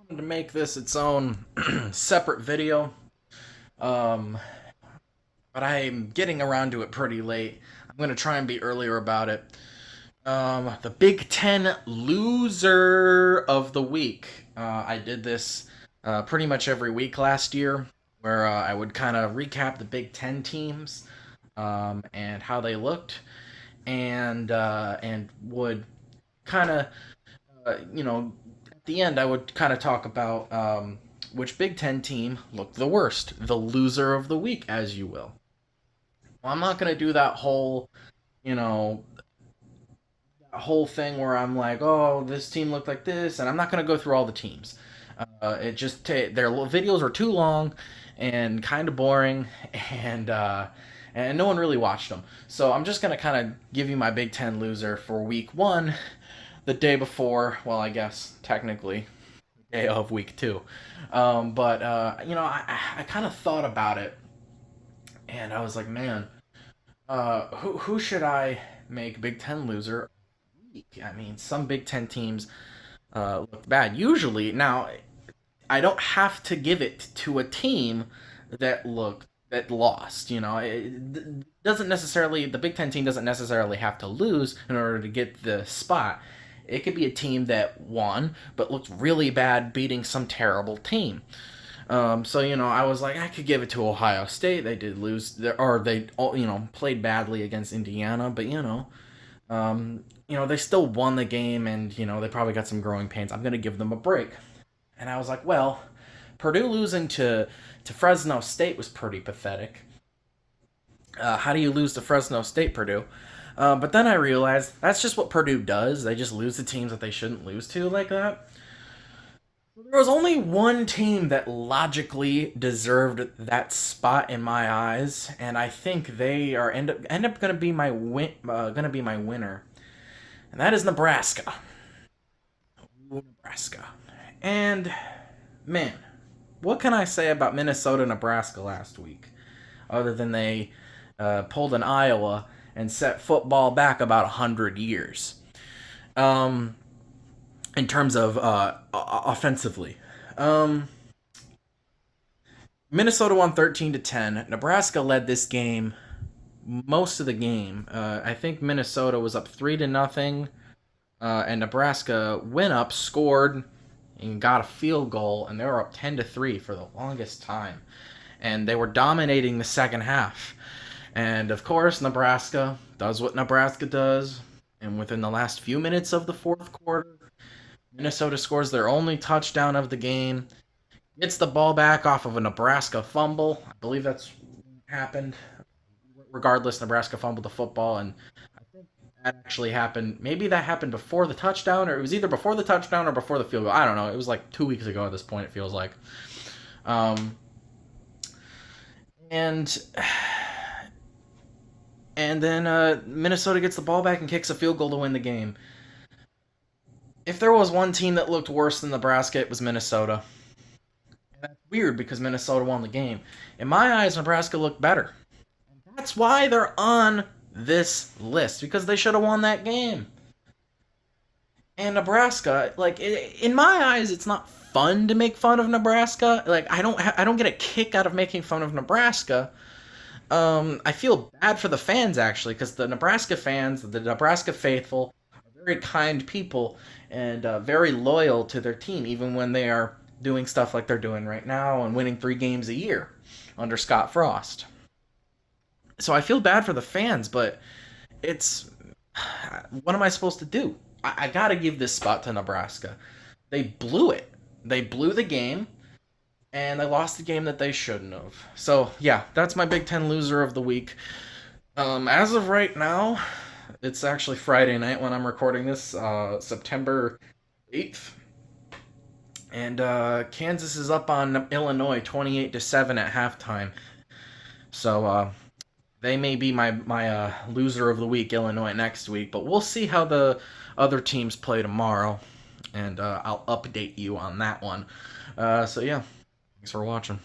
To make this its own separate video, um, but I'm getting around to it pretty late. I'm going to try and be earlier about it. The Big Ten loser of the week. I did this pretty much every week last year, where I would kind of recap the Big Ten teams and how they looked, and would kind of at the end, I would kind of talk about which Big Ten team looked the worst, the loser of the week, as you will. Well, I'm not going to do that you know, whole thing where I'm like, oh, this team looked like this, and I'm not going to go through all the teams. Their videos are too long and kind of boring, and and no one really watched them. So I'm just going to kind of give you my Big Ten loser for week one, the day before. Well, I guess technically day of week two. But I kind of thought about it, and I was like, man, who should I make Big Ten loser? I mean, some Big Ten teams look bad. Usually, now I don't have to give it to a team that lost. It doesn't necessarily the Big Ten team doesn't necessarily have to lose in order to get the spot. It could be a team that won but looked really bad beating some terrible team. I was like, I could give it to Ohio State. They did lose, or they played badly against Indiana, but they still won the game, and they probably got some growing pains. I'm gonna give them a break. And I was like, well, Purdue losing to Fresno State was pretty pathetic. How do you lose to Fresno State, Purdue? But then I realized that's just what Purdue does. They just lose to teams that they shouldn't lose to like that. There was only one team that logically deserved that spot in my eyes, and I think they are end up going to be my winner, and that is Nebraska. Nebraska, and man, what can I say about Minnesota Nebraska last week, other than they pulled an Iowa and set football back about 100 years. Um, in terms of offensively. Um, Minnesota won 13-10. Nebraska led this game most of the game. I think Minnesota was up 3-0, and Nebraska went up, scored, and got a field goal, and they were up 10-3 for the longest time, and they were dominating the second half. And of course, Nebraska does what Nebraska does, and within the last few minutes of the fourth quarter, Minnesota scores their only touchdown of the game, gets the ball back off of a Nebraska fumble. I believe that's what happened. Regardless, Nebraska fumbled the football, and I think that actually happened. Maybe that happened before the touchdown, or it was either before the touchdown or before the field goal. I don't know. It was like 2 weeks ago at this point, it feels like. Um, and and then Minnesota gets the ball back and kicks a field goal to win the game. If there was one team that looked worse than Nebraska, it was Minnesota. And that's weird because Minnesota won the game. In my eyes, Nebraska looked better. And that's why they're on this list, because they should have won that game. And Nebraska, like in my eyes, it's not fun to make fun of Nebraska. Like I don't get a kick out of making fun of Nebraska. I feel bad for the fans actually, because the Nebraska fans, the Nebraska faithful, are very kind people and very loyal to their team, even when they are doing stuff like they're doing right now and winning 3 games a year under Scott Frost. So I feel bad for the fans, but it's what am I supposed to do? I gotta give this spot to Nebraska. They blew it. They blew the game, and they lost the game that they shouldn't have. So yeah, that's my Big Ten loser of the week. As of right now, it's actually Friday night when I'm recording this, September 8th, and Kansas is up on Illinois 28-7 at halftime. So they may be my loser of the week, Illinois, next week, but we'll see how the other teams play tomorrow, and I'll update you on that one. So yeah, thanks for watching.